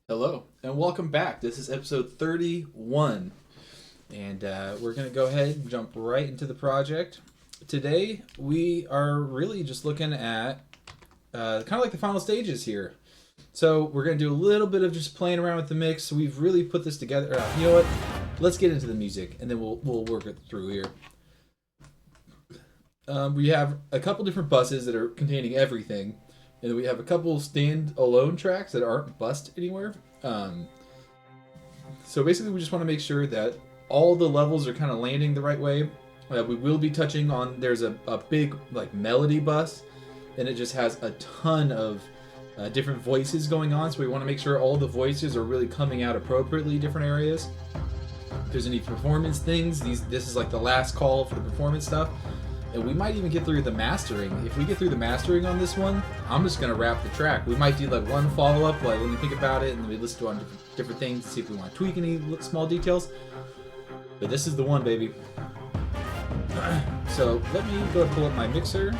Hello and welcome back. This is episode 31, and we're going to go ahead and jump right into the project. Today we are really just looking at kind of like the final stages here. So we're going to do a little bit of just playing around with the mix. So we've really put this together. You know what? Let's get into the music and then we'll work it through here. We have a couple different buses that are containing everything. And we have a couple stand-alone tracks that aren't bussed anywhere. So basically we just want to make sure that all the levels are kind of landing the right way. We will be touching on, there's a big like melody bus, and it just has a ton of different voices going on. So we want to make sure all the voices are really coming out appropriately in different areas. If there's any performance things, this is like the last call for the performance stuff. And we might even get through the mastering. If we get through the mastering on this one, I'm just going to wrap the track. We might do like one follow-up, like when we think about it, and then we listen to it on different things to see if we want to tweak any small details. But this is the one, baby. So let me go and pull up my mixer.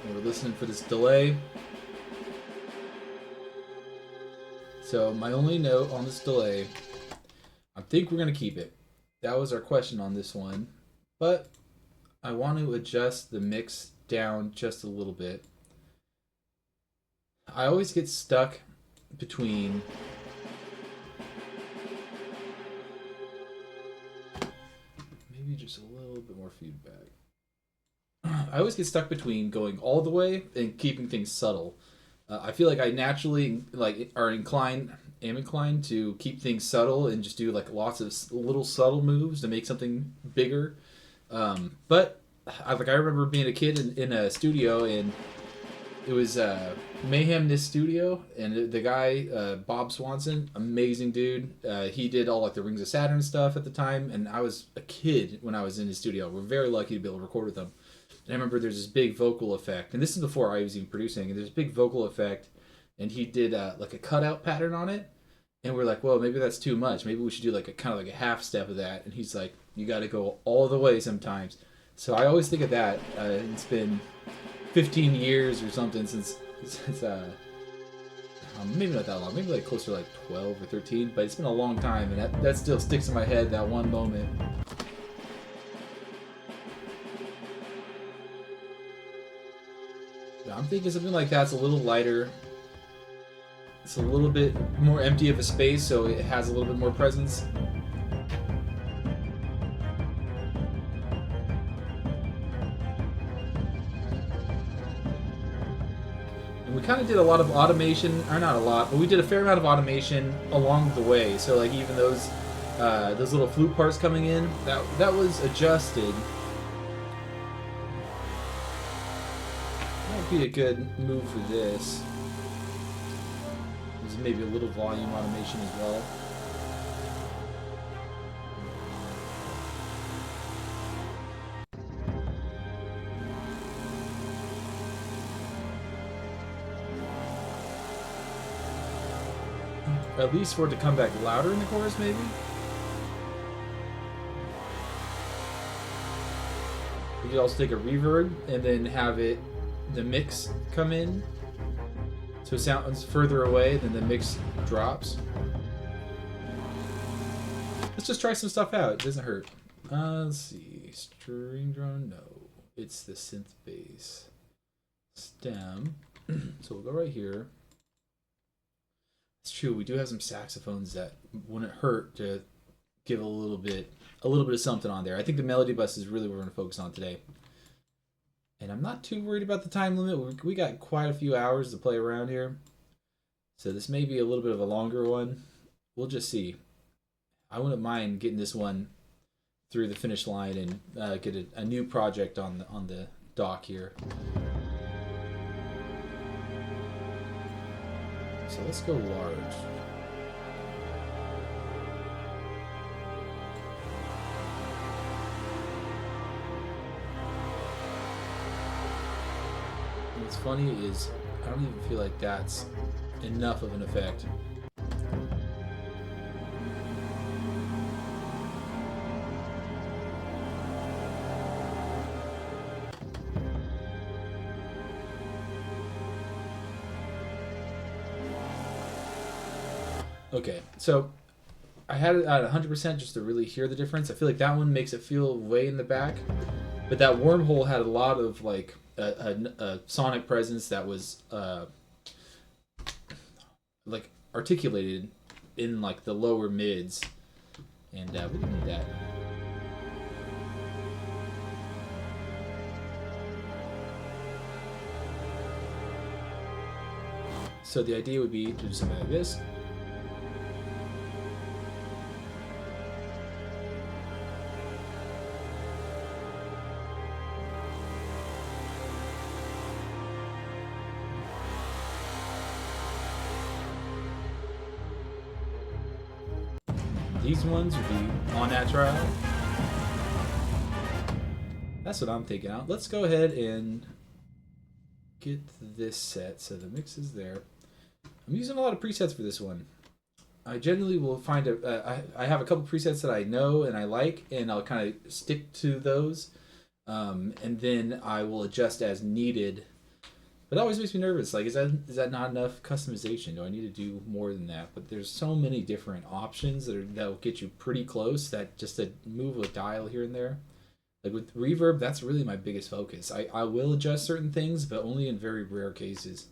And we're listening for this delay. So my only note on this delay, I think we're going to keep it. That was our question on this one. But I want to adjust the mix down just a little bit. I always get stuck between maybe just a little bit more feedback. I always get stuck between going all the way and keeping things subtle. I feel like I naturally am inclined to keep things subtle and just do like lots of little subtle moves to make something bigger. But I remember being a kid in a studio, and it was Mayhem this studio, and the guy Bob Swanson, amazing dude. He did all like the Rings of Saturn stuff at the time, and I was a kid when I was in his studio. We're very lucky to be able to record with him. And I remember there's this big vocal effect, and this is before I was even producing, and there's a big vocal effect, and he did like a cutout pattern on it, and we're like, well, maybe that's too much. Maybe we should do like a kind of like a half step of that. And he's like, you got to go all the way sometimes. So I always think of that. It's been 15 years or something since maybe not that long, maybe like closer to like 12 or 13, but it's been a long time, and that still sticks in my head, that one moment. I'm thinking something like that's a little lighter. It's a little bit more empty of a space, so it has a little bit more presence. And we kind of did a lot of automation, or not a lot, but we did a fair amount of automation along the way. So like even those little flute parts coming in, that was adjusted. Be a good move for this. There's maybe a little volume automation as well. At least for it to come back louder in the chorus, maybe? We could also take a reverb and then have the mix come in, so it sounds further away, then the mix drops. Let's just try some stuff out. It doesn't hurt. Let's see. String drone? No. It's the synth bass. Stem. So we'll go right here. It's true, we do have some saxophones that wouldn't hurt to give a little bit of something on there. I think the melody bus is really what we're going to focus on today. And I'm not too worried about the time limit. We got quite a few hours to play around here. So this may be a little bit of a longer one. We'll just see. I wouldn't mind getting this one through the finish line and get a new project on the dock here. So let's go large. What's funny is I don't even feel like that's enough of an effect. Okay, so I had it at 100% just to really hear the difference. I feel like that one makes it feel way in the back, but that wormhole had a lot of like a sonic presence that was like articulated in like the lower mids, and we didn't need that. So the idea would be to do something like this. These ones would be en natural. That's what I'm taking out. Let's go ahead and get this set so the mix is there. I'm using a lot of presets for this one. I generally will find I have a couple presets that I know and I like, and I'll kind of stick to those, and then I will adjust as needed. But that always makes me nervous. Like, is that not enough customization? Do I need to do more than that? But there's so many different options that will get you pretty close. That just to move a dial here and there. Like with reverb, that's really my biggest focus. I will adjust certain things, but only in very rare cases.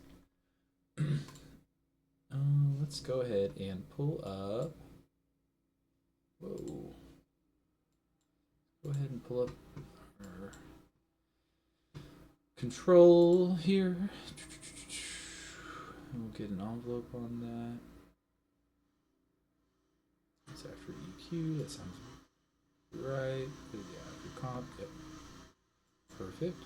Let's go ahead and pull up. Whoa. Go ahead and pull up our control here. We'll get an envelope on that. It's after EQ. That sounds right. Yeah, ReaComp. Yep. Perfect.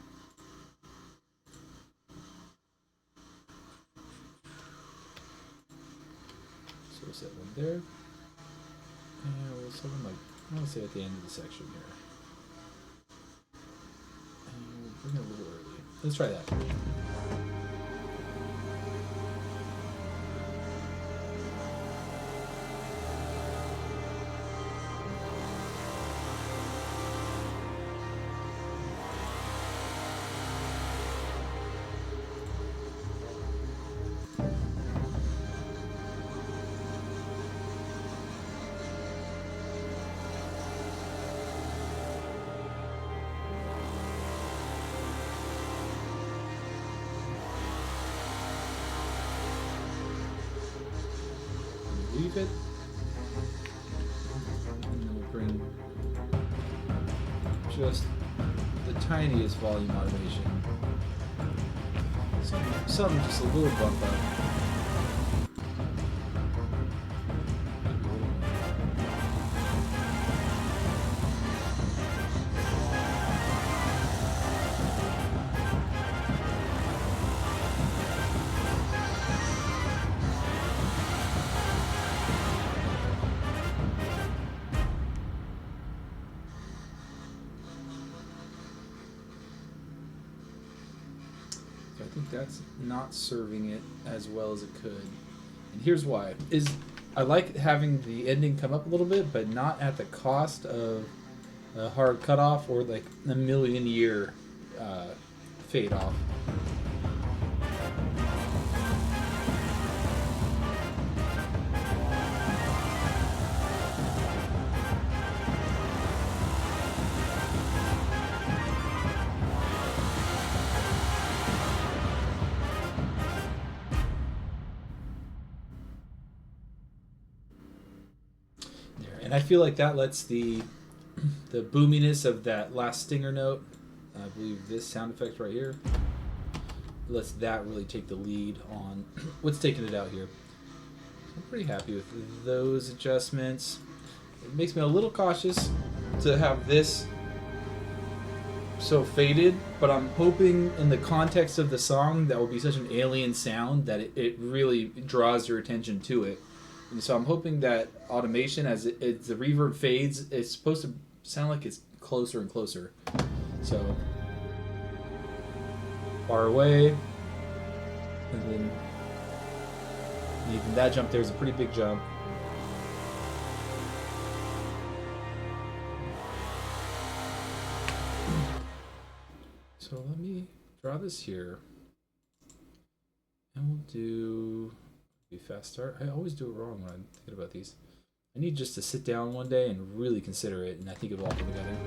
So we'll set one there. And we'll set one like, I want to say at the end of the section here. And we'll bring it a little early. Let's try that. Leave it, and then we'll bring just the tiniest volume automation. Something just a little bump up. I think that's not serving it as well as it could. And here's why. I like having the ending come up a little bit, but not at the cost of a hard cutoff or like a million-year fade off. And I feel like that lets the boominess of that last stinger note, I believe this sound effect right here, lets that really take the lead on what's taking it out here. I'm pretty happy with those adjustments. It makes me a little cautious to have this so faded, but I'm hoping in the context of the song that will be such an alien sound that it really draws your attention to it. And so I'm hoping that automation, as the reverb fades, it's supposed to sound like it's closer and closer. So far away, and then even that jump there is a pretty big jump. So let me draw this here, and we'll do Be fast start. I always do it wrong when I'm thinking about these. I need just to sit down one day and really consider it, and I think it'll all come together.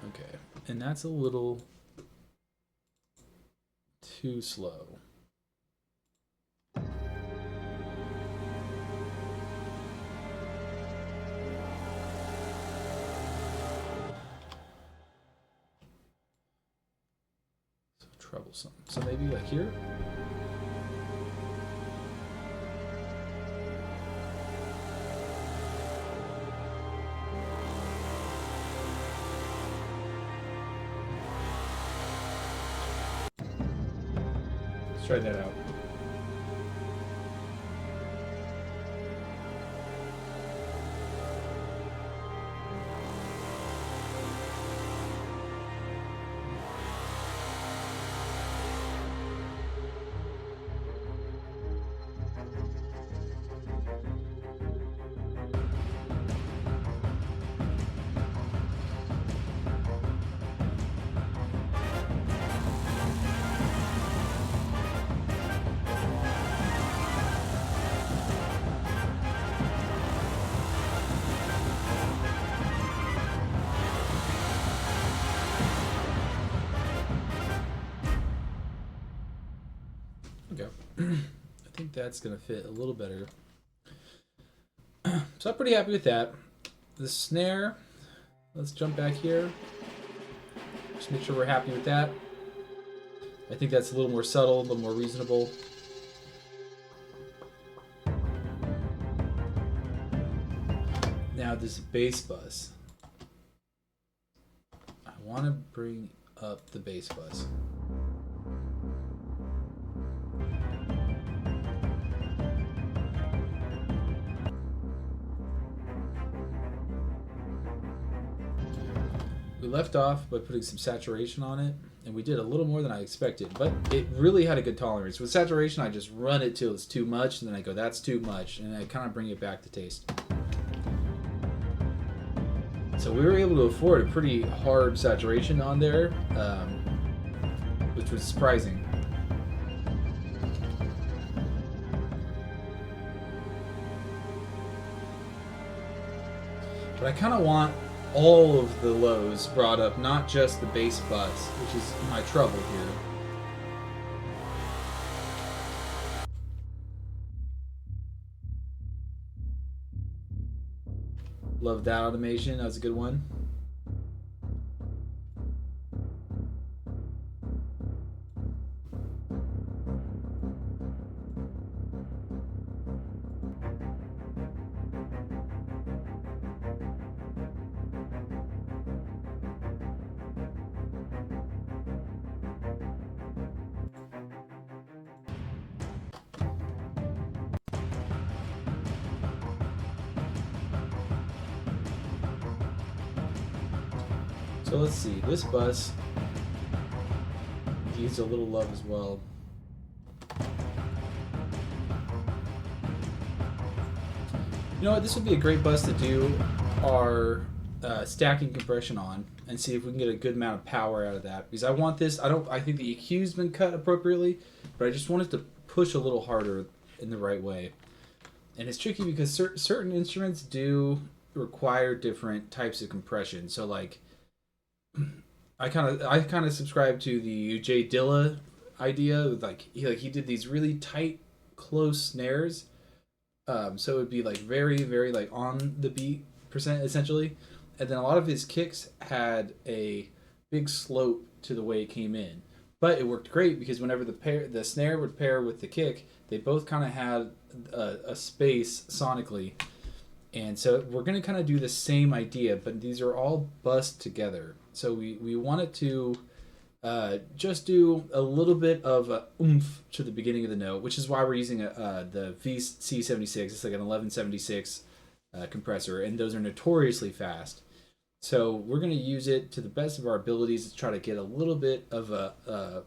Okay, and that's a little too slow. Troublesome. So maybe like here. Let's try that out. I think that's going to fit a little better. So I'm pretty happy with that. The snare, let's jump back here. Just make sure we're happy with that. I think that's a little more subtle, a little more reasonable. Now this bass bus. I want to bring up the bass bus. We left off by putting some saturation on it, and we did a little more than I expected, but it really had a good tolerance. With saturation, I just run it till it's too much, and then I go, that's too much, and I kind of bring it back to taste. So we were able to afford a pretty hard saturation on there, which was surprising. But I kind of want all of the lows brought up, not just the bass bus, which is my trouble here. Love that automation, that was a good one. So let's see, this bus needs a little love as well. You know what, this would be a great bus to do our stacking compression on and see if we can get a good amount of power out of that. Because I want this, I think the EQ's been cut appropriately, but I just want it to push a little harder in the right way. And it's tricky because certain instruments do require different types of compression. So like, I kind of subscribe to the Jay Dilla idea. Like he did these really tight, close snares, so it would be like very, very like on the beat percent essentially, and then a lot of his kicks had a big slope to the way it came in. But it worked great because whenever the snare would pair with the kick, they both kind of had a space sonically. And so we're going to kind of do the same idea, but these are all bussed together. So we wanted to just do a little bit of a oomph to the beginning of the note, which is why we're using the VC76. It's like an 1176 compressor, and those are notoriously fast. So we're going to use it to the best of our abilities to try to get a little bit of a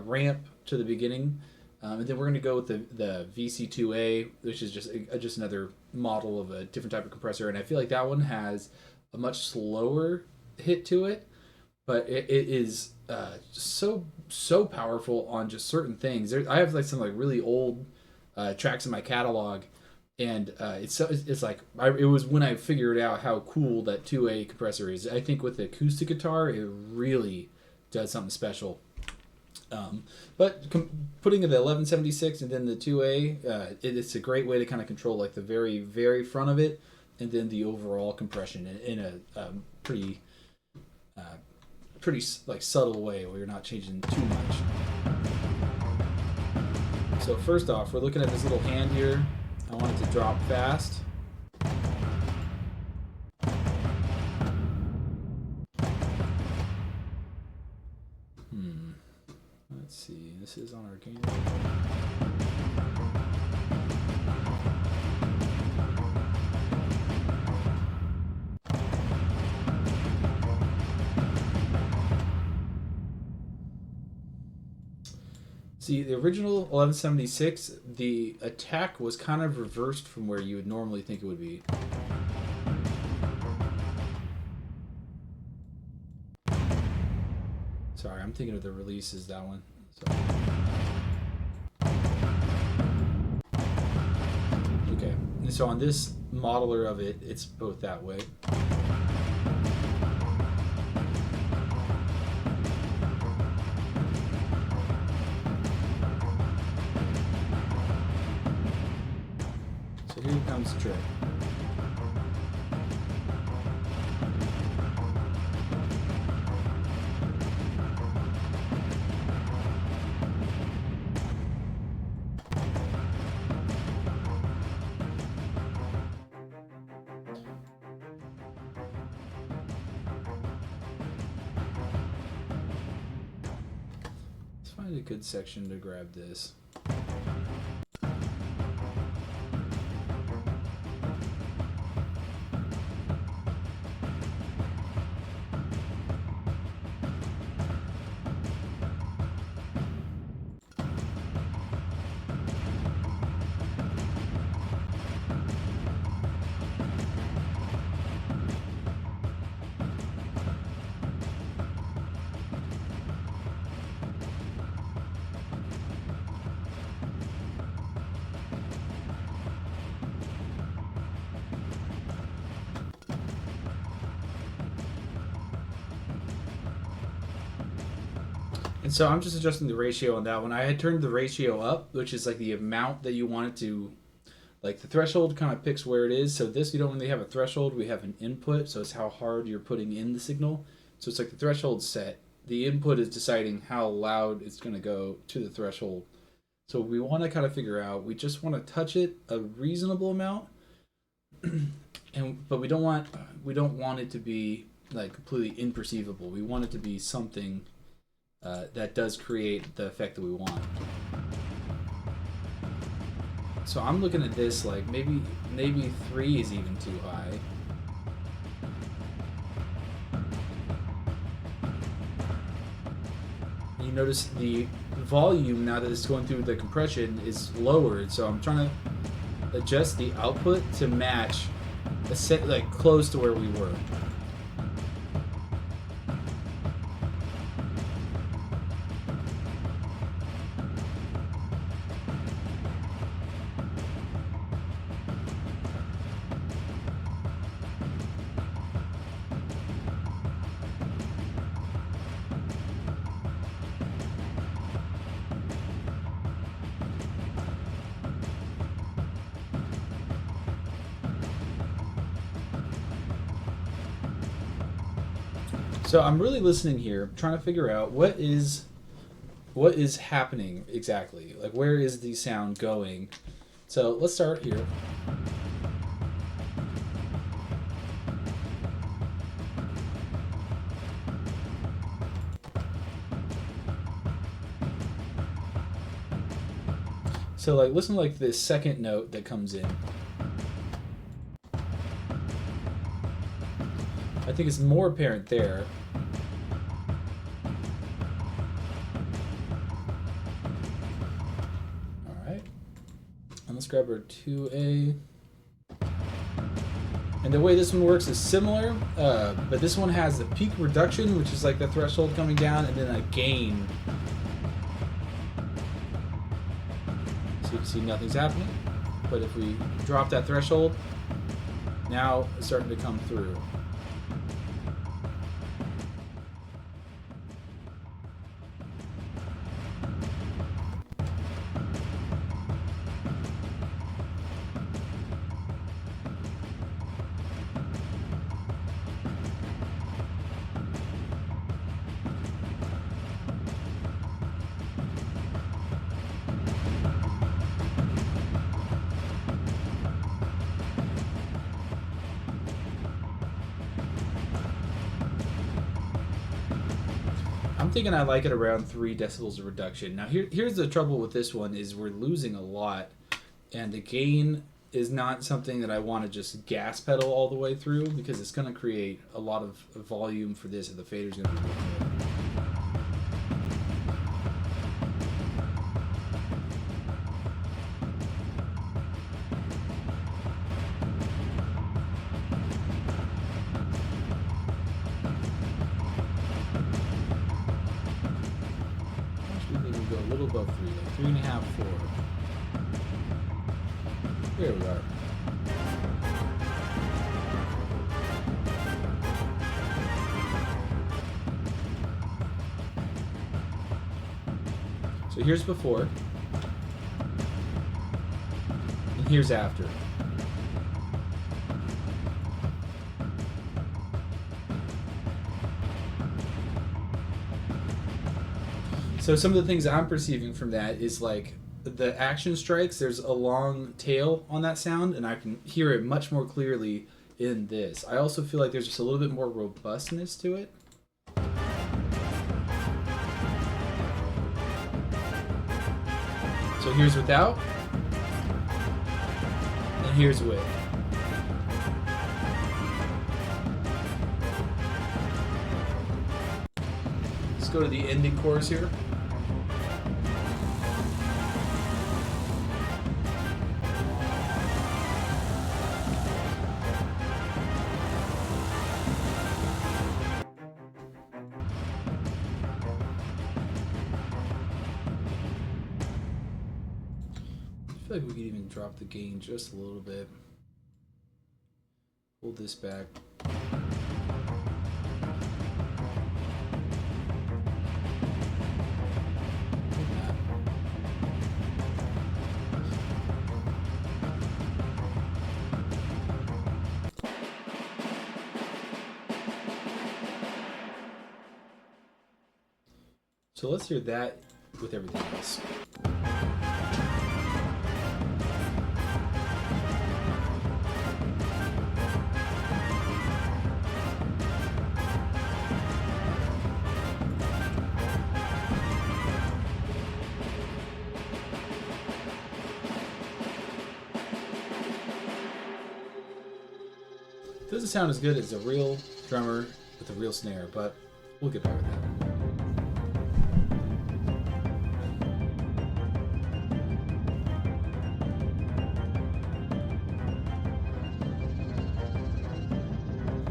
ramp to the beginning. And then we're going to go with the VC2A, which is just another model of a different type of compressor. And I feel like that one has a much slower hit to it, but it is so powerful on just certain things. I have like some like really old tracks in my catalog, and it's like it was when I figured out how cool that 2A compressor is. I think with the acoustic guitar, it really does something special. But putting in the 1176 and then the 2A, it's a great way to kind of control like the very, very front of it, and then the overall compression in a pretty like subtle way where you're not changing too much. So first off, we're looking at this little hand here. I want it to drop fast. Let's see, this is on organic. See, the original 1176, the attack was kind of reversed from where you would normally think it would be. Sorry, I'm thinking of the releases, that one. Okay, and so on this modeler of it, it's both that way. So here comes the trick. Find a good section to grab this. And so I'm just adjusting the ratio on that one. I had turned the ratio up, which is like the amount that you want it to, like the threshold kind of picks where it is. So this, you don't really have a threshold, we have an input, so it's how hard you're putting in the signal. So it's like the threshold set. The input is deciding how loud it's going to go to the threshold. So we want to kind of figure out, we just want to touch it a reasonable amount, but we don't want it to be like completely imperceivable. We want it to be something that does create the effect that we want. So I'm looking at this like maybe 3 is even too high. You notice the volume now that it's going through the compression is lowered, so I'm trying to adjust the output to match a set like close to where we were. So I'm really listening here, trying to figure out what is happening exactly. Like, where is the sound going? So let's start here. So like, listen to like this second note that comes in. I think it's more apparent there. All right, and let's grab our 2A. And the way this one works is similar, but this one has a peak reduction, which is like the threshold coming down, and then a gain. So you can see nothing's happening. But if we drop that threshold, now it's starting to come through. I'm thinking I like it around 3 decibels of reduction. Now here's the trouble with this one is we're losing a lot, and the gain is not something that I want to just gas pedal all the way through because it's going to create a lot of volume for this, and the fader's going to be really good. Go a little above 3, like 3.5, 4. There we are. So here's before, and here's after. So some of the things I'm perceiving from that is like the action strikes, there's a long tail on that sound, and I can hear it much more clearly in this. I also feel like there's just a little bit more robustness to it. So here's without, and here's with. Let's go to the ending chorus here. I feel like we could even drop the gain just a little bit. Hold this back. So let's hear that with everything else. Doesn't sound as good as a real drummer with a real snare, but we'll get by with that.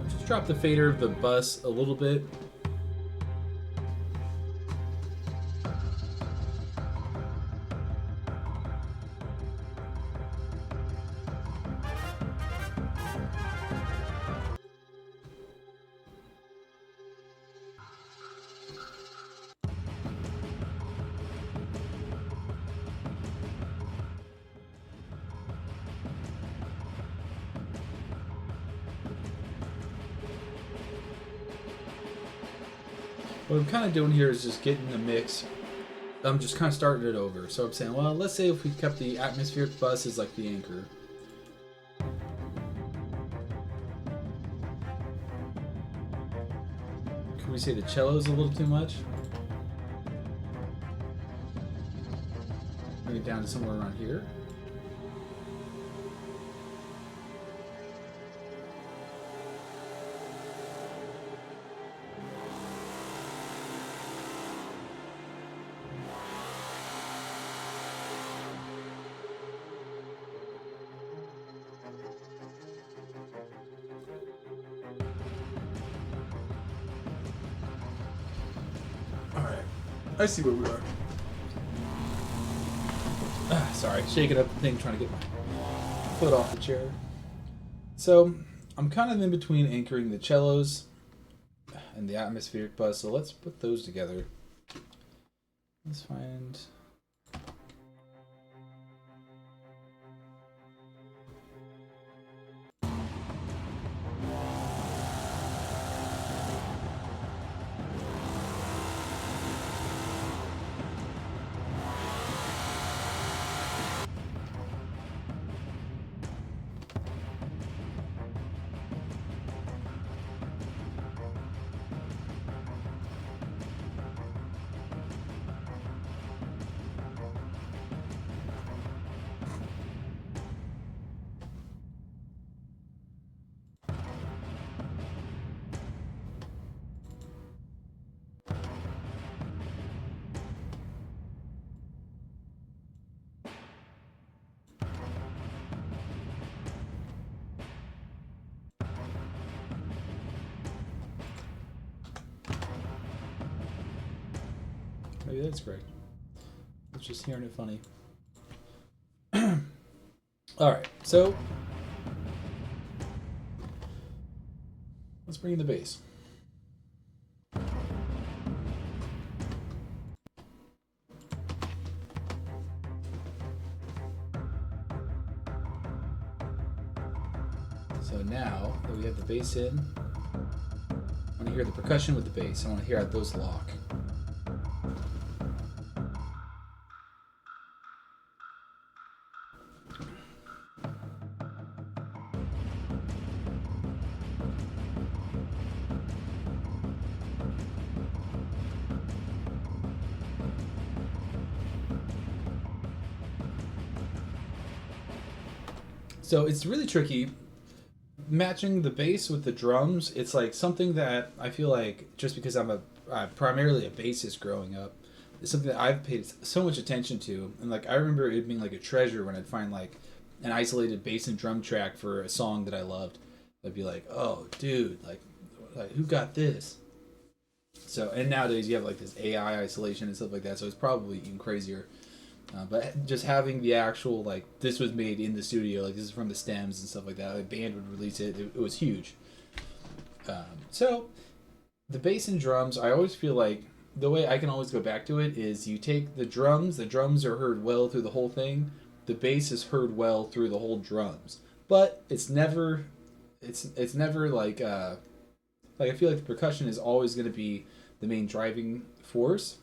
Just drop the fader of the bus a little bit. What I'm kind of doing here is just getting the mix. I'm just kind of starting it over. So I'm saying, well, let's say if we kept the atmospheric bus as like the anchor. Can we say the cello's a little too much? Bring it down to somewhere around here. I see where we are. Sorry, shaking up the thing, trying to get my foot off the chair. So, I'm kind of in between anchoring the cellos and the atmospheric bus, so let's put those together. Let's find... Maybe that's correct. It's just hearing it funny. Alright, so let's bring in the bass. So now that we have the bass in, I want to hear the percussion with the bass. I want to hear how those lock. So it's really tricky matching the bass with the drums. It's like something that I feel like, just because I'm primarily a bassist growing up, it's something that I've paid so much attention to. And like I remember it being like a treasure when I'd find like an isolated bass and drum track for a song that I loved. I'd be like, oh dude, like who got this? So, and nowadays you have like this AI isolation and stuff like that, so it's probably even crazier. But just having the actual, like, this was made in the studio, like, this is from the stems and stuff like that, a band would release it, it was huge. So, the bass and drums, I always feel like, the way I can always go back to it is you take the drums are heard well through the whole thing, the bass is heard well through the whole drums. But it's never like I feel like the percussion is always going to be the main driving force.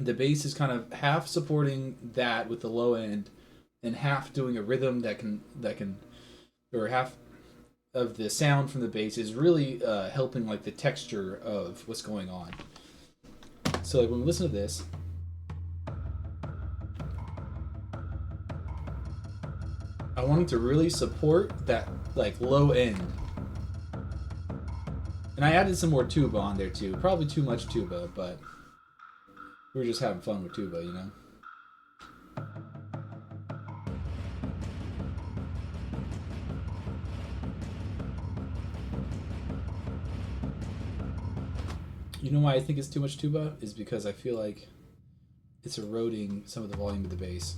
The bass is kind of half supporting that with the low end, and half doing a rhythm that can, or half of the sound from the bass is really helping like the texture of what's going on. So like when we listen to this, I wanted to really support that like low end. And I added some more tuba on there too. Probably too much tuba, but we were just having fun with tuba, you know? You know why I think it's too much tuba? Is because I feel like it's eroding some of the volume of the bass.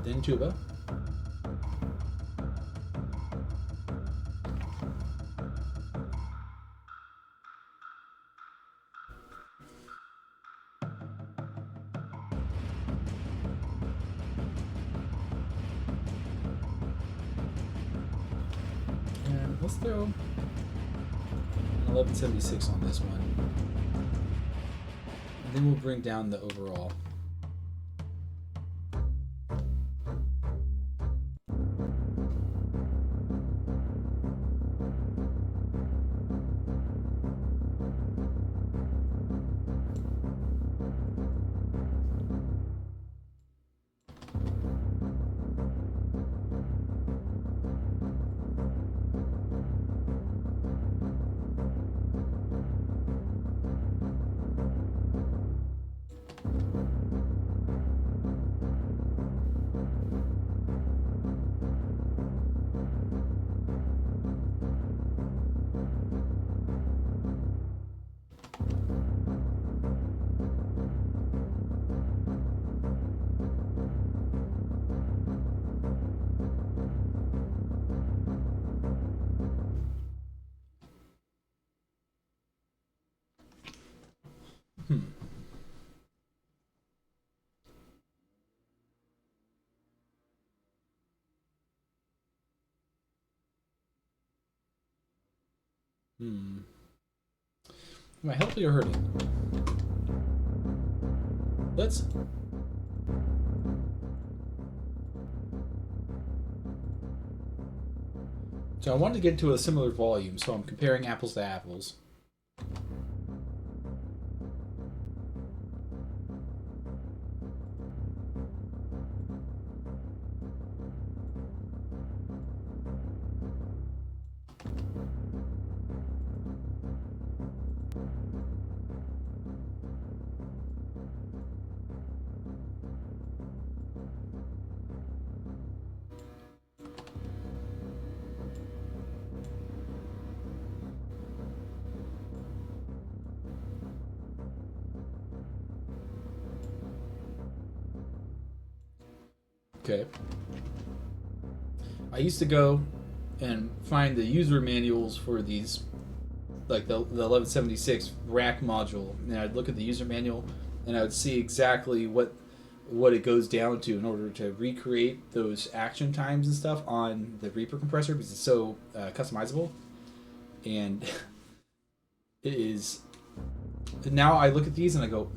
Then tuba. Let's throw an 1176 on this one. And then we'll bring down the overall. Hmm. Hmm. Am I healthy or hurting? Let's... So I wanted to get to a similar volume, so I'm comparing apples to apples. Okay. I used to go and find the user manuals for these, like the 1176 rack module, and I'd look at the user manual and I would see exactly what it goes down to in order to recreate those action times and stuff on the Reaper compressor, because it's so customizable. And it is... Now I look at these and I go,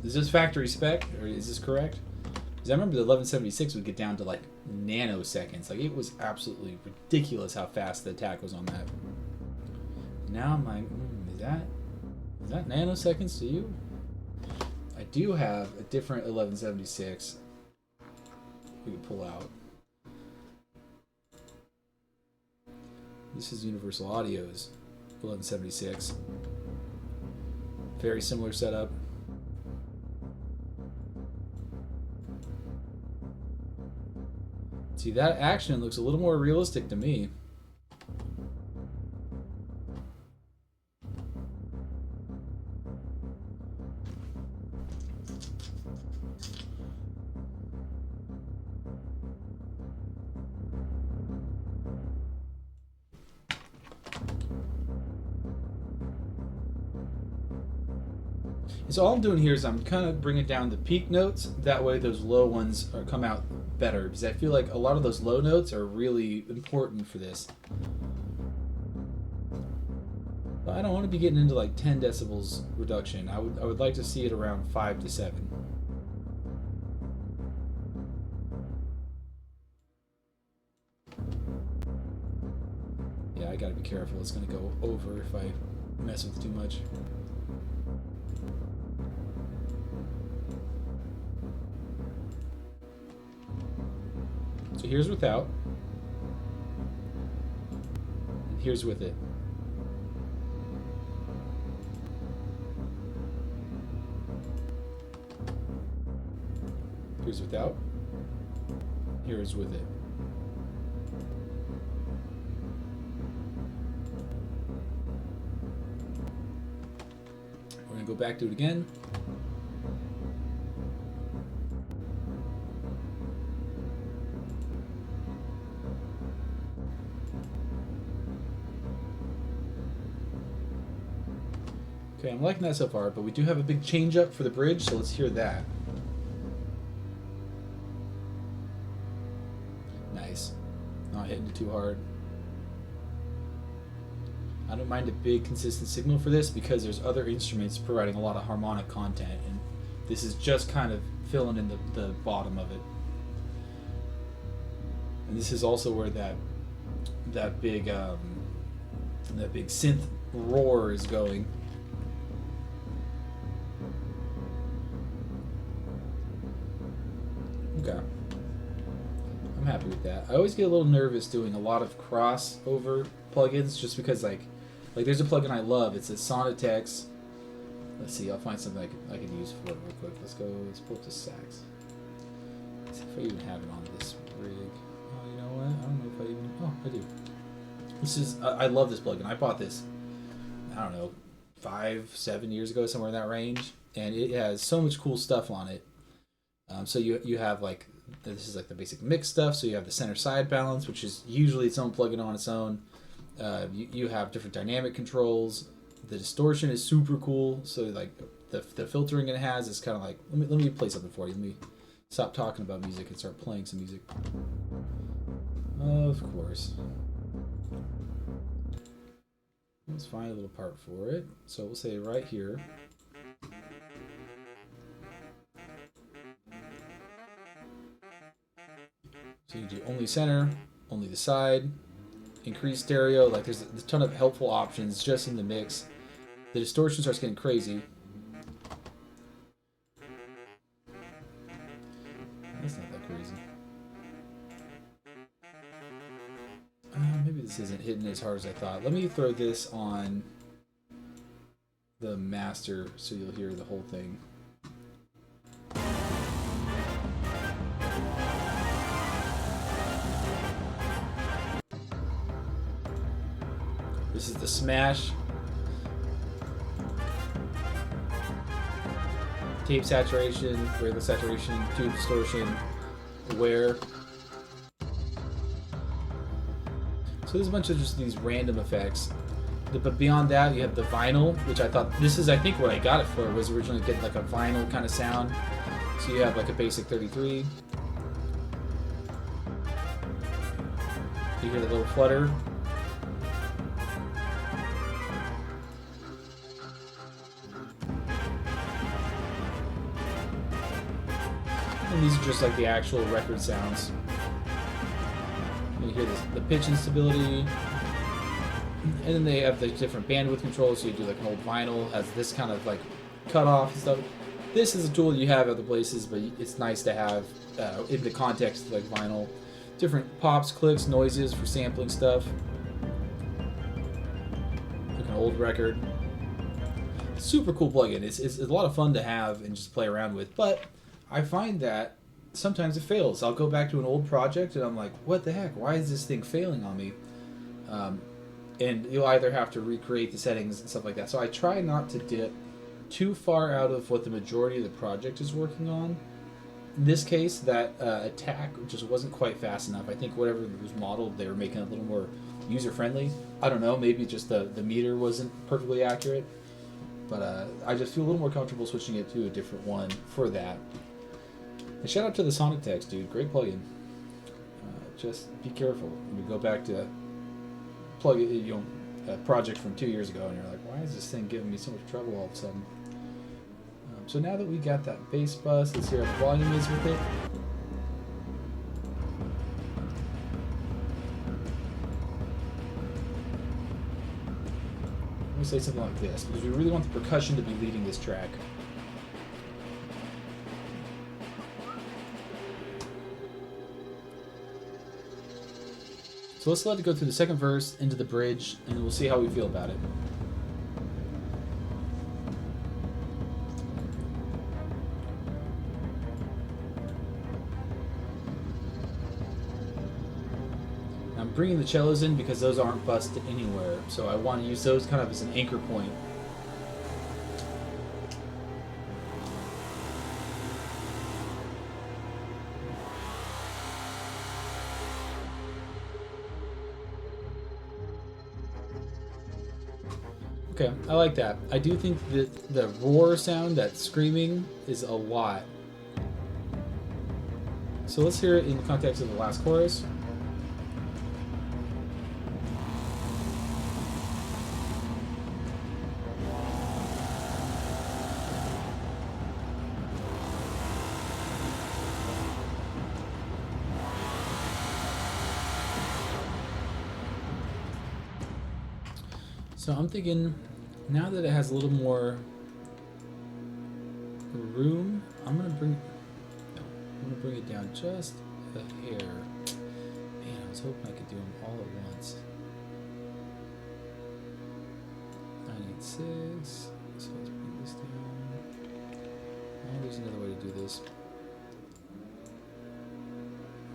is this factory spec or is this correct? Because I remember the 1176 would get down to like nanoseconds. Like, it was absolutely ridiculous how fast the attack was on that. Now I'm like, is that nanoseconds to you? I do have a different 1176 we can pull out. This is Universal Audio's 1176. Very similar setup. See, that action looks a little more realistic to me. So all I'm doing here is I'm kind of bringing down the peak notes. That way those low ones come out better, because I feel like a lot of those low notes are really important for this. But I don't want to be getting into like 10 decibels reduction. I would like to see it around 5 to 7. Yeah, I gotta be careful. It's gonna go over if I mess with too much. So here's without, and here's with it. Here's without, here's with it. We're going to go back to it again. Okay, I'm liking that so far, but we do have a big change up for the bridge, so let's hear that. Nice. Not hitting it too hard. I don't mind a big consistent signal for this because there's other instruments providing a lot of harmonic content, and this is just kind of filling in the bottom of it. And this is also where that big synth roar is going. Okay. I'm happy with that. I always get a little nervous doing a lot of crossover plugins just because like there's a plugin I love. It's a Sonatex. Let's see, I'll find something I can use for it real quick. Let's pull up the sax. Let's see if I even have it on this rig. Oh, you know what? I don't know if I even... Oh, I do. This is... I love this plugin. I bought this, I don't know, 5-7 years ago, somewhere in that range. And it has so much cool stuff on it. So you have like... This is like the basic mix stuff. So you have the center side balance, which is usually its own plugin on its own. You have different dynamic controls. The distortion is super cool. So like the filtering it has is kind of like, let me play something for you. Let me stop talking about music and start playing some music. Of course. Let's find a little part for it. So we'll say right here. So you can do only center, only the side, increase stereo. Like there's a ton of helpful options just in the mix. The distortion starts getting crazy. That's not that crazy. Maybe this isn't hitting as hard as I thought. Let me throw this on the master so you'll hear the whole thing. This is the smash. Tape saturation, regular saturation, tube distortion, aware. So there's a bunch of just these random effects. But beyond that, you have the vinyl, which I thought, this is I think what I got it for, was originally getting like a vinyl kind of sound. So you have like a basic 33. You hear the little flutter. And these are just like the actual record sounds. You hear the pitch instability. And then they have the different bandwidth controls, so you do like an old vinyl, has this kind of like cutoff and stuff. This is a tool you have other places, but it's nice to have in the context of like vinyl. Different pops, clicks, noises for sampling stuff. Like an old record. Super cool plugin. It's a lot of fun to have and just play around with, but I find that sometimes it fails. I'll go back to an old project and I'm like, what the heck? Why is this thing failing on me? And you'll either have to recreate the settings and stuff like that. So I try not to dip too far out of what the majority of the project is working on. In this case, that attack just wasn't quite fast enough. I think whatever was modeled, they were making it a little more user-friendly. I don't know, maybe just the meter wasn't perfectly accurate. But I just feel a little more comfortable switching it to a different one for that. And shout out to the Sonic Text, dude. Great plugin. Just be careful when you go back to plug it, a project from 2 years ago, and you're like, why is this thing giving me so much trouble all of a sudden? So now that we got that bass bus, let's hear how the volume is with it. Let me say something like this, because we really want the percussion to be leading this track. So let's let it go through the second verse, into the bridge, and we'll see how we feel about it. I'm bringing the cellos in because those aren't bussed anywhere, so I want to use those kind of as an anchor point. Okay, I like that. I do think that the roar sound, that screaming, is a lot. So let's hear it in the context of the last chorus. So I'm thinking, now that it has a little more room, I'm gonna bring it down just a hair. Man, I was hoping I could do them all at once. 986. So let's bring this down. Oh, there's another way to do this.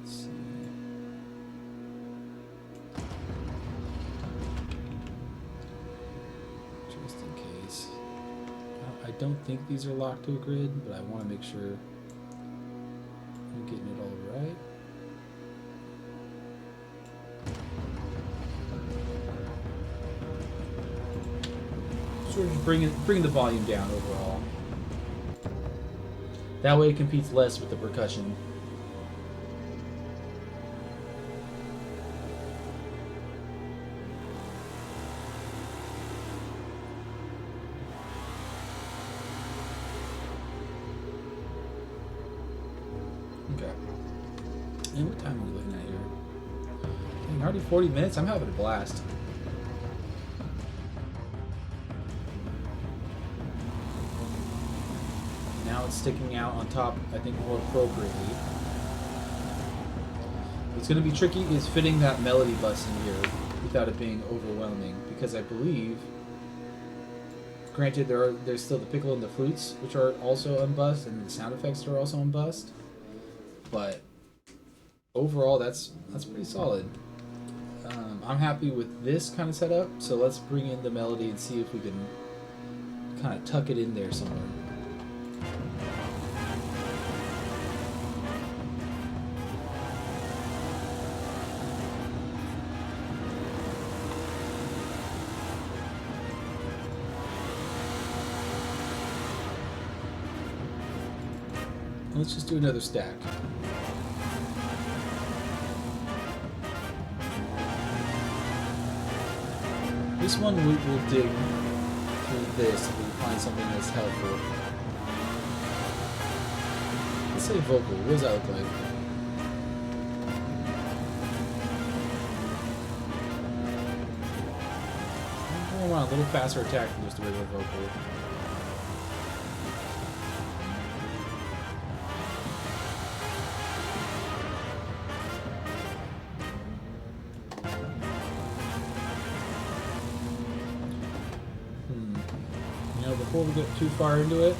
Let's see. I don't think these are locked to a grid, but I want to make sure I'm getting it all right. So we're just bringing the volume down overall. That way it competes less with the percussion. Okay. And what time are we looking at here? Dang, already 40 minutes? I'm having a blast. Now it's sticking out on top, I think, more appropriately. What's going to be tricky is fitting that melody bus in here without it being overwhelming, because I believe, granted, there's still the piccolo and the flutes, which are also unbussed, and the sound effects are also unbussed, but overall, that's pretty solid. I'm happy with this kind of setup, so let's bring in the melody and see if we can kind of tuck it in there somewhere. Let's just do another stack. This one we'll dig through this if we find something that's helpful. Let's say vocal. What does that look like? I want a little faster attack than just a regular vocal. Before we get too far into it,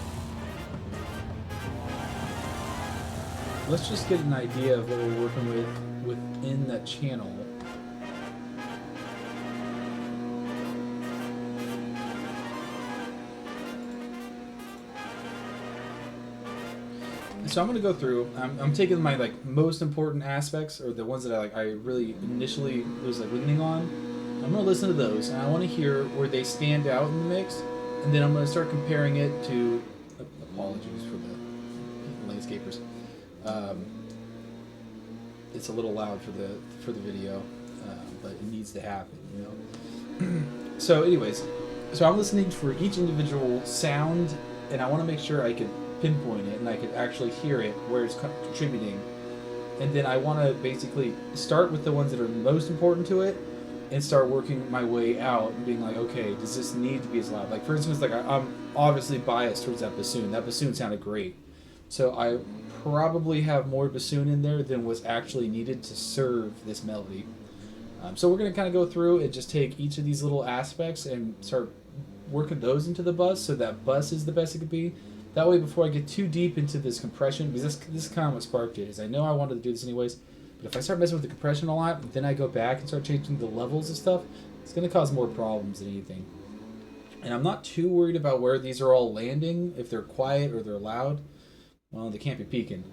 let's just get an idea of what we're working with within that channel. So I'm going to go through. I'm taking my most important aspects, or the ones that I really initially was leaning on. I'm going to listen to those, and I want to hear where they stand out in the mix. And then I'm going to start comparing it to, apologies for the landscapers. It's a little loud for the video, but it needs to happen, you know. So anyways, I'm listening for each individual sound, and I want to make sure I can pinpoint it and I can actually hear it where it's contributing. And then I want to basically start with the ones that are most important to it, and start working my way out and being like, okay, does this need to be as loud? Like, for instance, I'm obviously biased towards that bassoon. That bassoon sounded great. So I probably have more bassoon in there than was actually needed to serve this melody. So we're going to kind of go through and just take each of these little aspects and start working those into the bus so that bus is the best it could be. That way, before I get too deep into this compression, because this is kind of what sparked it, is I know I wanted to do this anyways, but if I start messing with the compression a lot, then I go back and start changing the levels and stuff, it's going to cause more problems than anything. And I'm not too worried about where these are all landing, if they're quiet or they're loud. Well, they can't be peaking.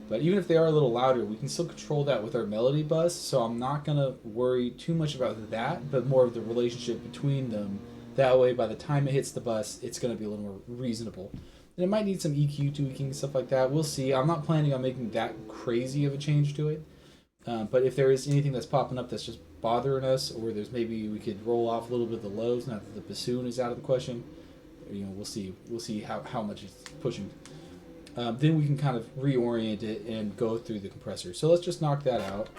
But even if they are a little louder, we can still control that with our melody bus, so I'm not going to worry too much about that, but more of the relationship between them. That way, by the time it hits the bus, it's going to be a little more reasonable. And it might need some EQ tweaking, stuff like that. We'll see. I'm not planning on making that crazy of a change to it. But if there is anything that's popping up that's just bothering us, or there's maybe we could roll off a little bit of the lows, not that the bassoon is out of the question, we'll see. We'll see how much it's pushing. Then we can kind of reorient it and go through the compressor. So let's just knock that out.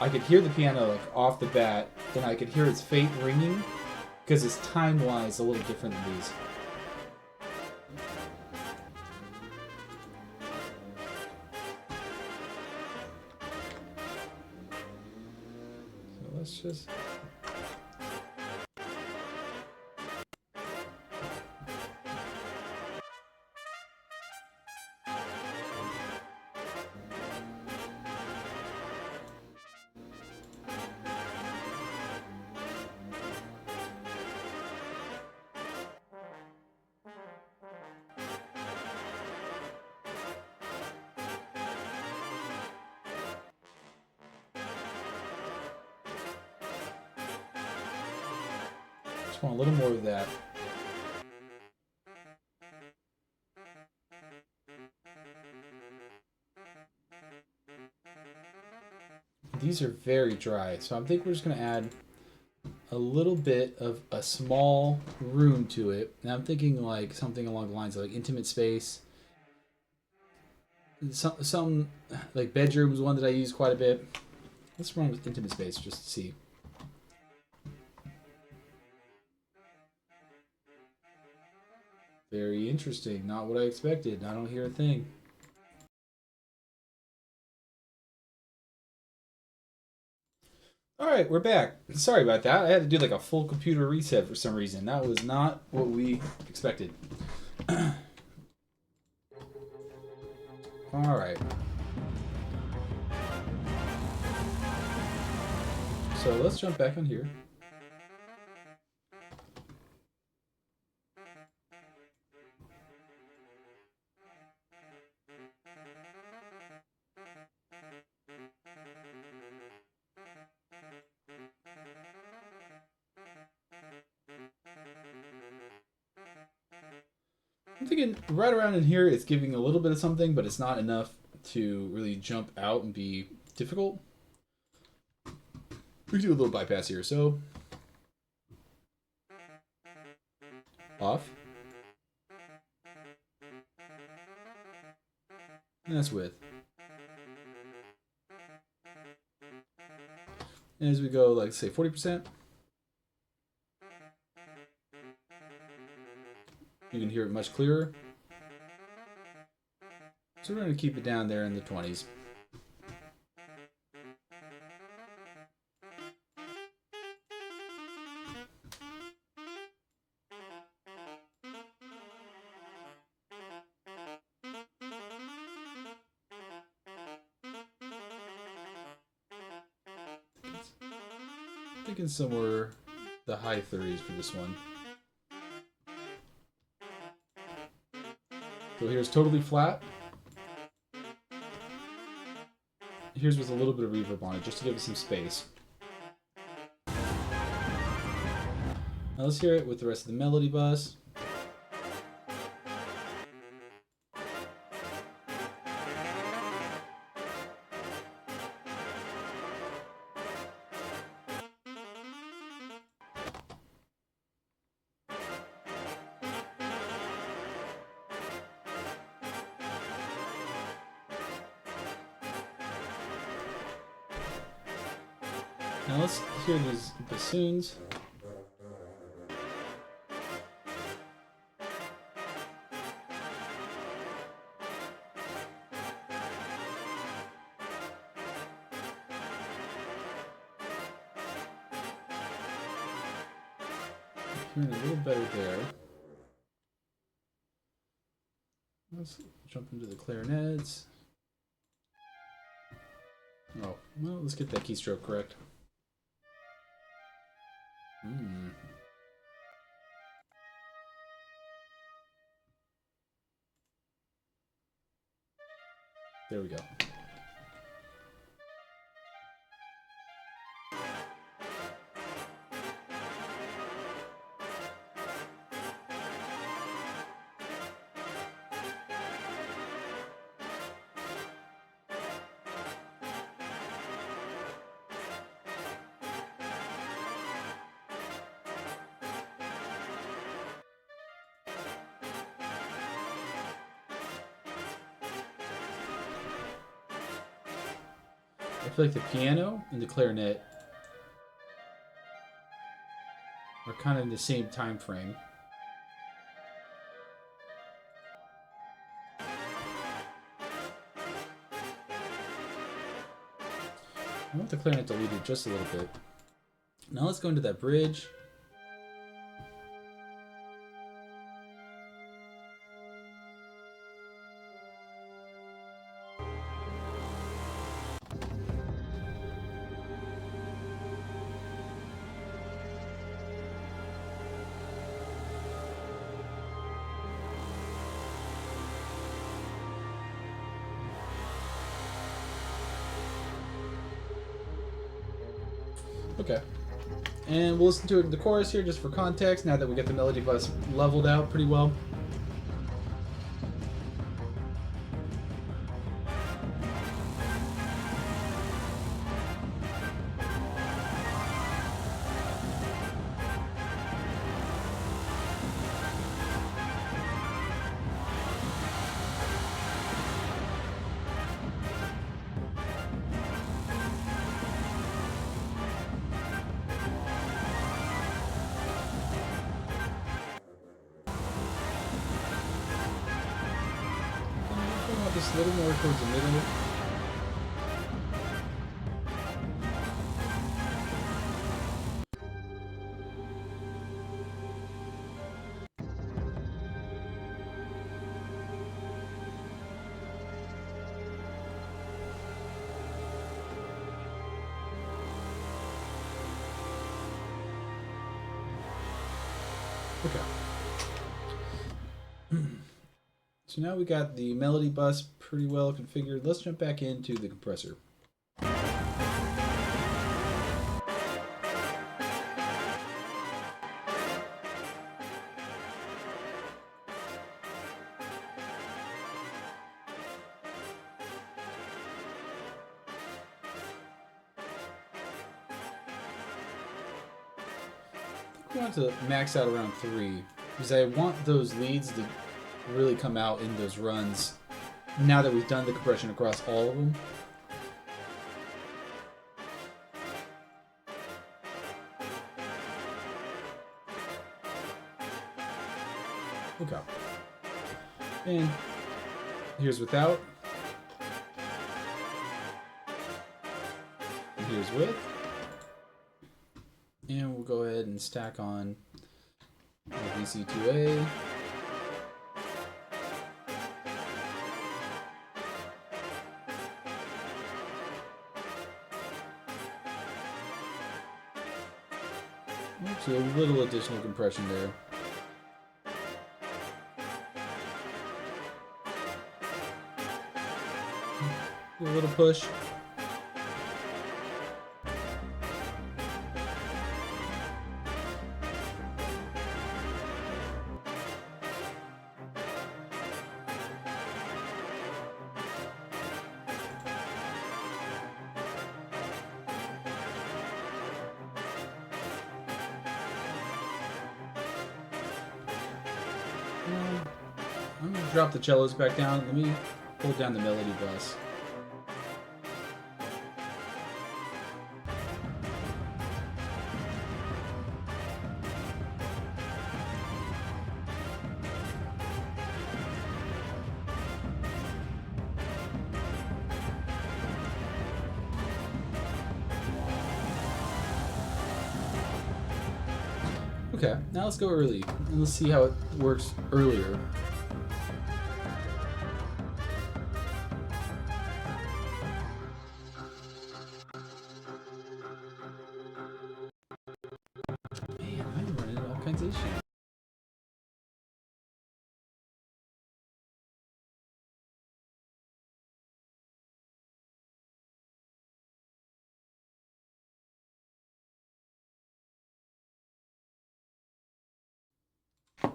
I could hear the piano off the bat, and I could hear its faint ringing, because it's time-wise a little different than these. Let's just... want a little more of that. these are very dry, so I think we're just going to add a little bit of a small room to it. And I'm thinking like something along the lines of like intimate space. Some like bedroom is one that I use quite a bit. Let's run with intimate space just to see. Very interesting. Not what I expected. I don't hear a thing. Alright, we're back. Sorry about that. I had to do like a full computer reset for some reason. That was not what we expected. Alright. So let's jump back on here. I'm thinking right around in here it's giving a little bit of something, but it's not enough to really jump out and be difficult. We can do a little bypass here, so off. And that's width. And as we go, like say 40%, you can hear it much clearer. So we're going to keep it down there in the 20s. Thinking somewhere the high 30s for this one. So here's totally flat. Here's with a little bit of reverb on it, just to give it some space. Now let's hear it with the rest of the melody bus. Now let's hear these bassoons. Hearing a little better there. Let's jump into the clarinets. Oh, well, let's get that keystroke correct. There we go. I feel like the piano and the clarinet are kind of in the same time frame. I want the clarinet deleted just a little bit. Now let's go into that bridge. Okay, and we'll listen to it in the chorus here just for context, now that we get the melody bus leveled out pretty well. just a little more towards the middle. Okay. So now we got the melody bus pretty well configured. Let's jump back into the compressor. I want to max out around 3 because I want those leads to really come out in those runs now that we've done the compression across all of them. Okay. And here's without. And here's with. And we'll go ahead and stack on the VC2A. Actually, a little additional compression there. A little push. I'm going to drop the cellos back down. Let me pull down the melody bus. Okay, now let's go early, and let's see how it works earlier. Man, I'm running into all kinds of issues.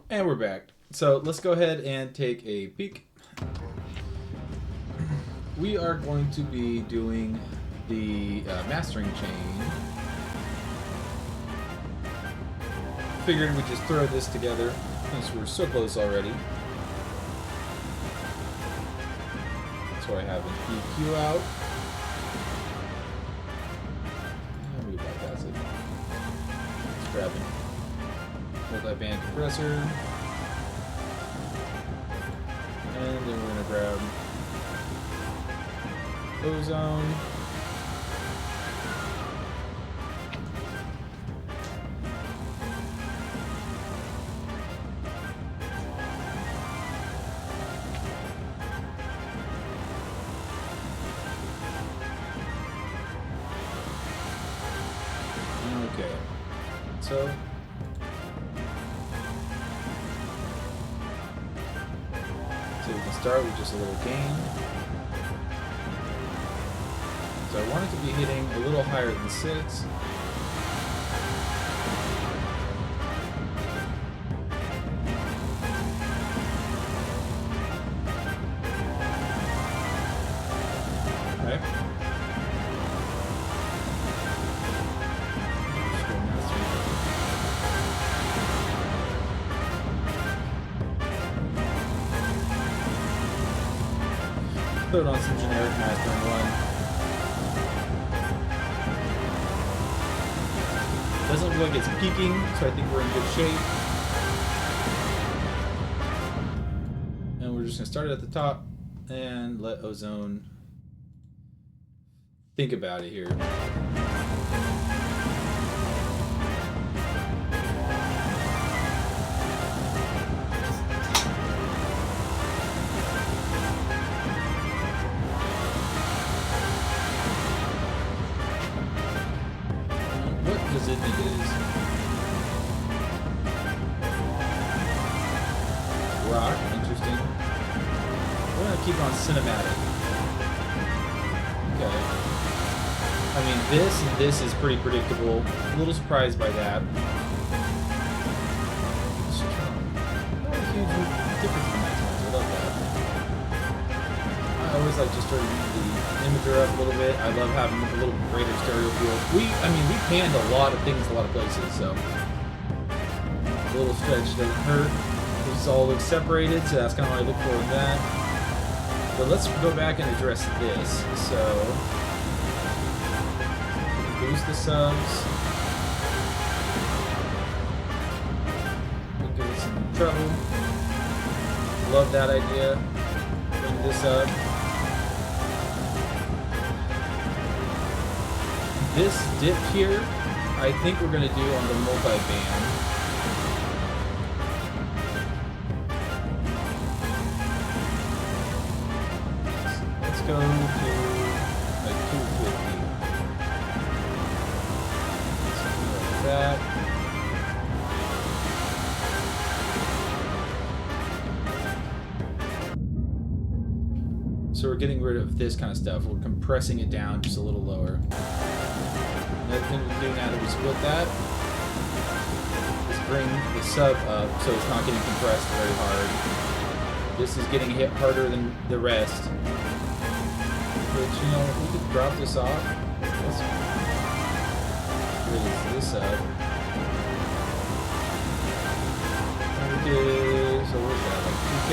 And we're back. So let's go ahead and take a peek. We are going to be doing the mastering chain. Figured we'd just throw this together since we're so close already. So I have an EQ out. And we bypass it. Let's grab it. Multi-band compressor, and then we're going to grab ozone, okay, so we can start with just a little gain. So I want it to be hitting a little higher than 6. Okay. Throw it on some generic mastering one. Doesn't look like it's peaking, so I think we're in good shape. And we're just going to start it at the top And let Ozone think about it here. What does it think it is? Rock, interesting. We're gonna keep on cinematic. Okay. I mean, this is pretty predictable. A little surprised by that. Not a huge difference from that time. I love that. I always like just turning the imager up a little bit. I love having a little greater stereo feel. We panned a lot of things a lot of places, so a little stretch doesn't hurt. These all look separated, so that's kind of what I look for in that. But let's go back and address this. So boost the subs. Give it some treble. Love that idea. Bring this up. This dip here, I think we're going to do on the multi-band. Let's go to like 250. Something like that. So we're getting rid of this kind of stuff. We're compressing it down just a little lower. Another thing we can do now that we split that is bring the sub up so it's not getting compressed very hard. This is getting hit harder than the rest. Which, you know, we could drop this off. Let's raise this up. Okay, so what's that, like 2K?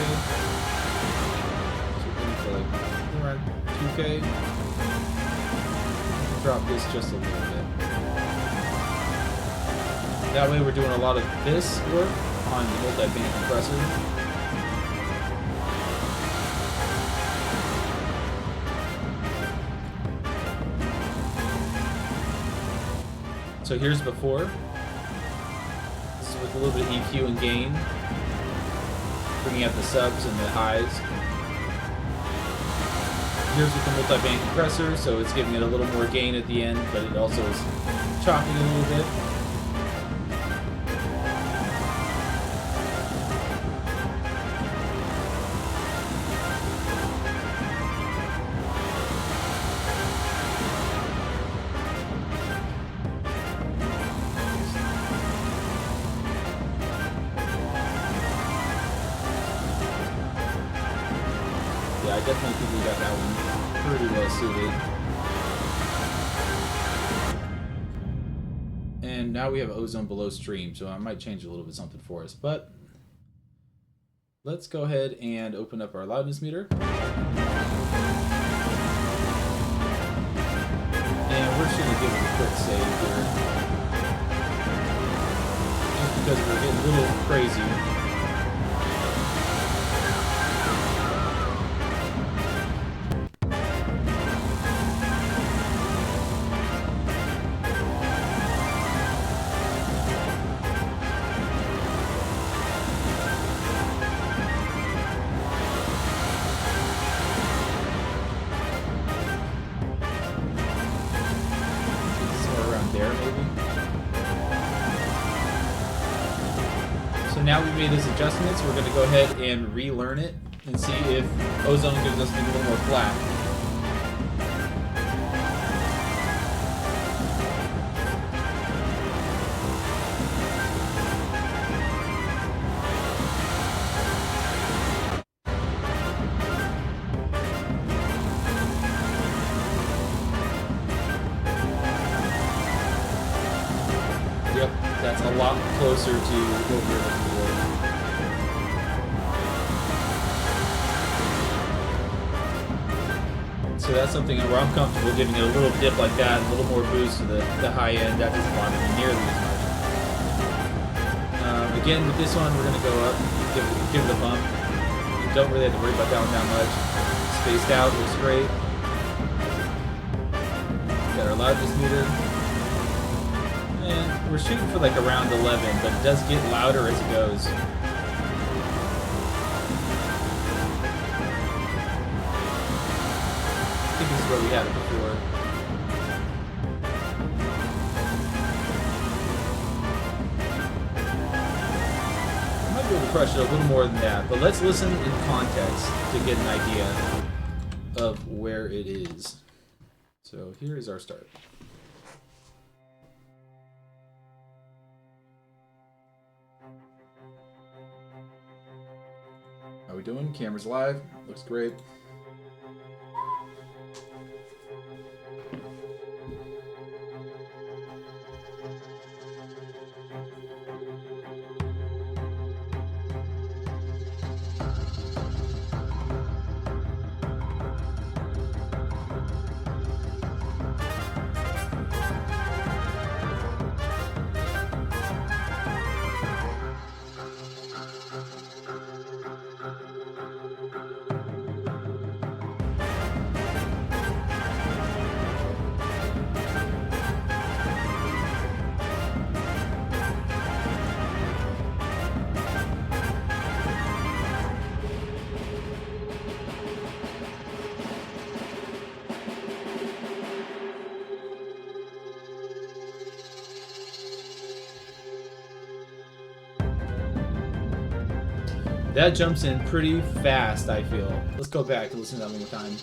So we're going for like around 2K. Drop this just a little bit. That way we're doing a lot of this work on the multi-band compressor. So here's before. This is with a little bit of EQ and gain. Bringing out the subs and the highs. Here's with the multi-band compressor, so it's giving it a little more gain at the end, but it also is chopping a little bit. Yeah, I definitely think we got that one pretty well suited. And now we have ozone below stream, so I might change a little bit something for us. But let's go ahead and open up our loudness meter. And we're just going to give it a quick save here. Just because we're getting a little crazy. Now we've made those adjustments, we're going to go ahead and relearn it and see if ozone gives us something a little more flat. Yep, that's a lot closer to what we're looking for. So that's something where I'm comfortable giving it a little dip like that, a little more boost to the high end. That doesn't bother me nearly as much. Again, with this one, we're going to go up, give it a bump. You don't really have to worry about that one that much. spaced out, looks great. Got our loudness meter. And we're shooting for like around 11, but it does get louder as it goes. I think this is where we had it before. I might be able to crush it a little more than that, but let's listen in context to get an idea of where it is. So here is our start. How we doing? Camera's live. Looks great. That jumps in pretty fast, I feel. Let's go back and listen to that one more time.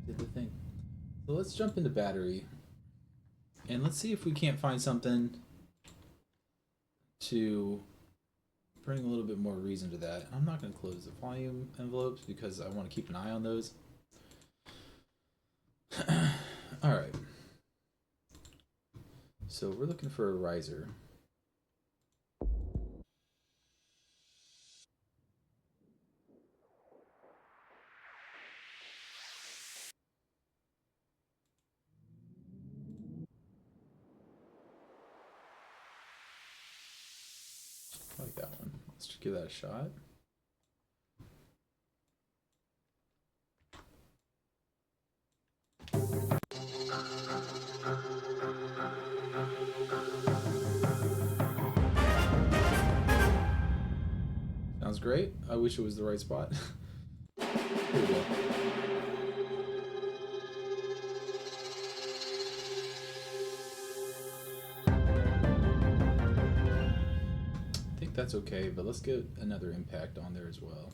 Did the thing. So let's jump into battery. And let's see if we can't find something to bring a little bit more reason to that. I'm not going to close the volume envelopes because I want to keep an eye on those. Alright. So we're looking for a riser. I like that one. Let's just give that a shot. Sounds great. I wish it was the right spot. Here we go. I think that's okay, but let's get another impact on there as well.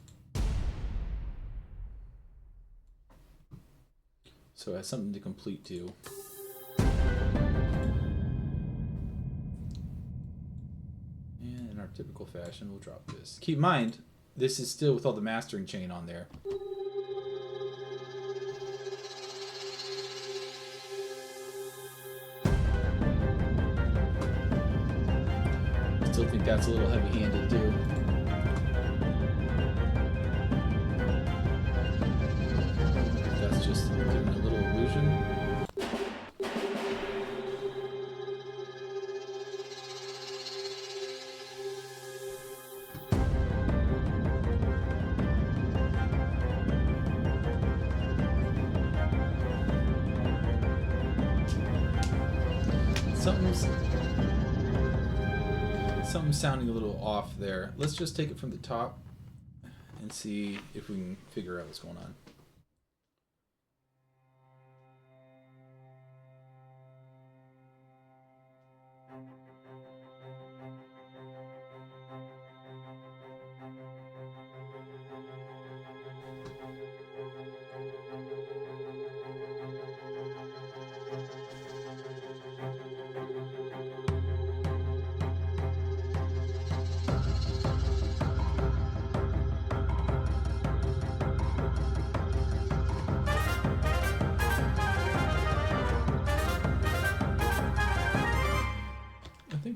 So it has something to complete to. And in our typical fashion, we'll drop this. Keep in mind, this is still with all the mastering chain on there. Still think that's a little heavy-handed too. That's just giving it a little illusion. Something's sounding a little off there. Let's just take it from the top and see if we can figure out what's going on.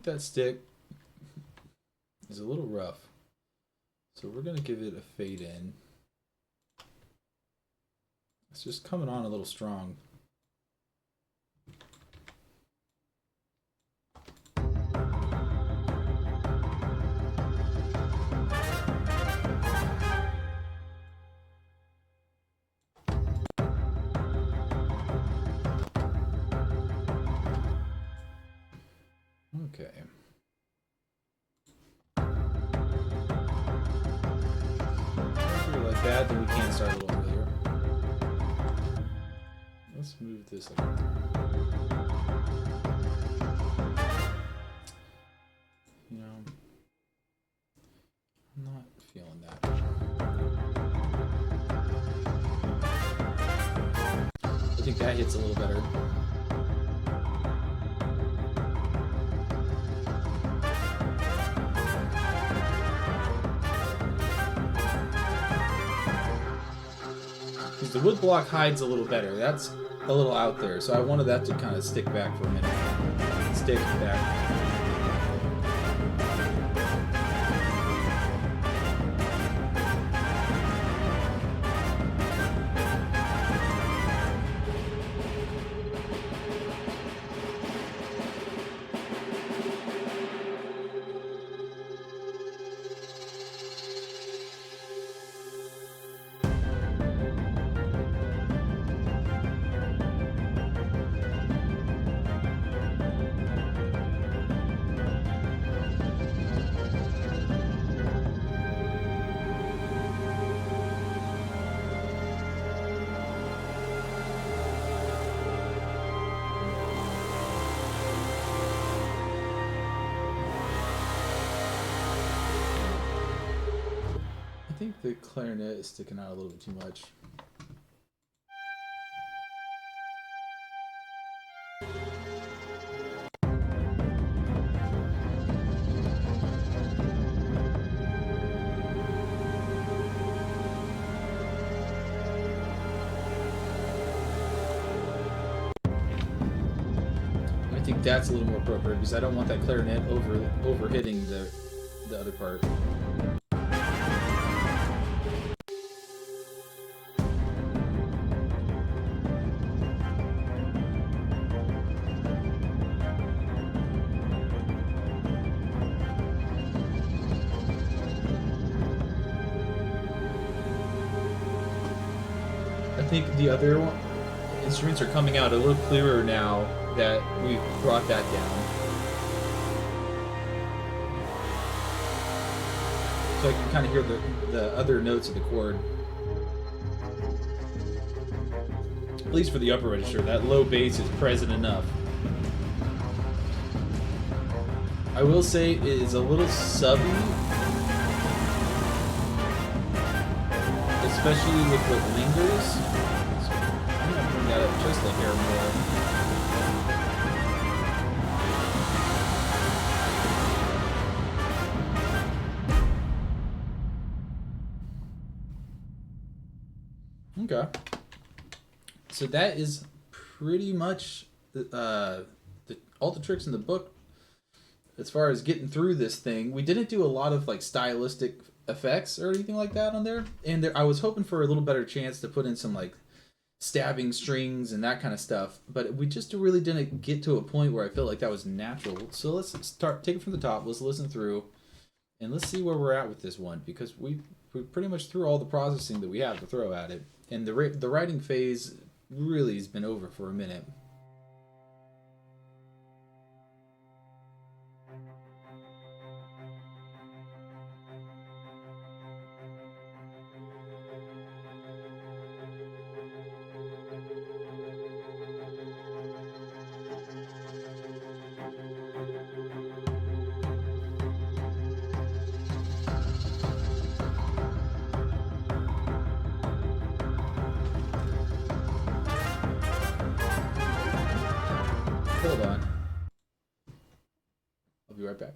That stick is a little rough, so we're gonna give it a fade in. It's just coming on a little strong. bad, then we can start a little earlier. Let's move this up. You know, I'm not feeling that. I think that hits a little better. Because the wood block hides a little better. That's a little out there, so I wanted that to kind of stick back for a minute. Stick back. I think the clarinet is sticking out a little bit too much. I think that's a little more appropriate because I don't want that clarinet over hitting the other part. I think the other instruments are coming out a little clearer now that we've brought that down. So I can kind of hear the other notes of the chord. At least for the upper register, that low bass is present enough. I will say it is a little subby, especially with what lingers. So I'm gonna bring that up just a hair more. Okay. So that is pretty much all the tricks in the book as far as getting through this thing. We didn't do a lot of like stylistic effects or anything like that on there, and I was hoping for a little better chance to put in some like stabbing strings and that kind of stuff, but we just really didn't get to a point where I felt like that was natural. So let's take it from the top. Let's listen through and let's see where we're at with this one, because we pretty much threw all the processing that we have to throw at it, and the writing phase really has been over for a minute. Hold on. I'll be right back.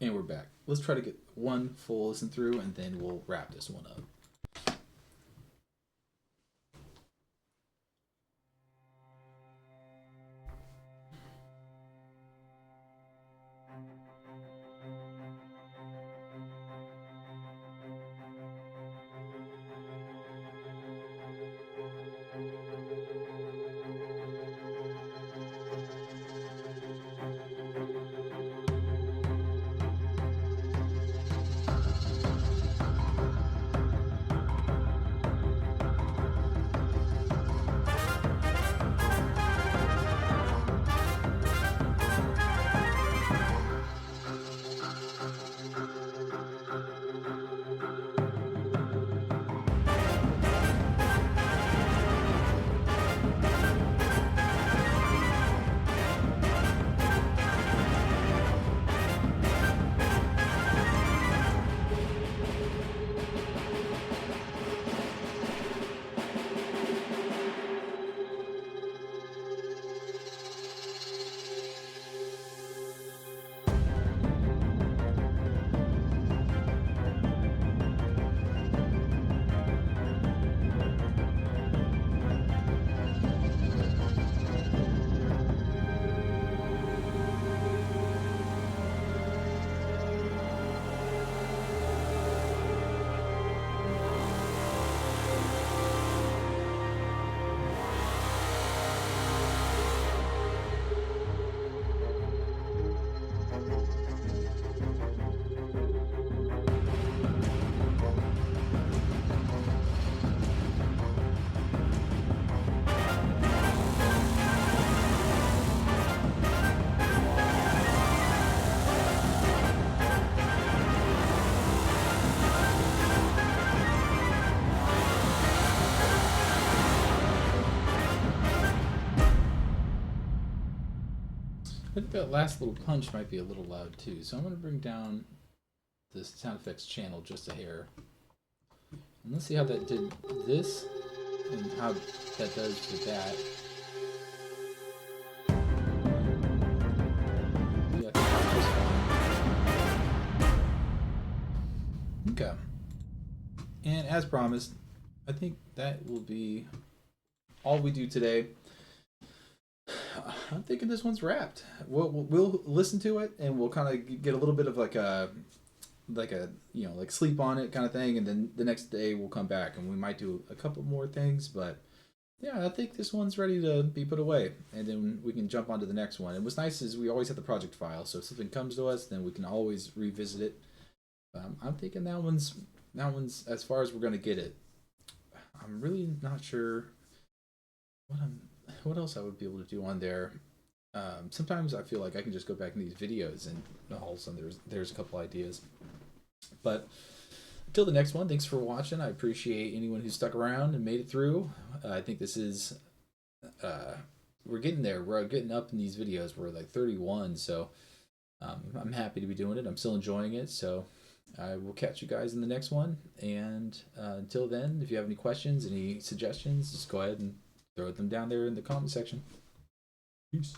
And we're back. Let's try to get one full listen through, and then we'll wrap this one up. think that last little punch might be a little loud too, so I'm going to bring down the sound effects channel just a hair. And let's see how that did this and how that does with that. Yeah, I think that's just fine. Okay. And as promised, I think that will be all we do today. I'm thinking this one's wrapped. We'll listen to it and we'll kind of get a little bit of like a you know, like sleep on it kind of thing, and then the next day we'll come back and we might do a couple more things, but yeah, I think this one's ready to be put away, and then we can jump on to the next one. And what's nice is we always have the project file, so if something comes to us, then we can always revisit it. I'm thinking that one's as far as we're gonna get it. I'm really not sure what else I would be able to do on there. Sometimes I feel like I can just go back in these videos and all of a sudden there's a couple ideas. But until the next one, thanks for watching. I appreciate anyone who stuck around and made it through. I think this is we're getting there. We're getting up in these videos. We're like 31, so I'm happy to be doing it. I'm still enjoying it. So I will catch you guys in the next one. And until then, if you have any questions, any suggestions, just go ahead and throw them down there in the comment section. Peace.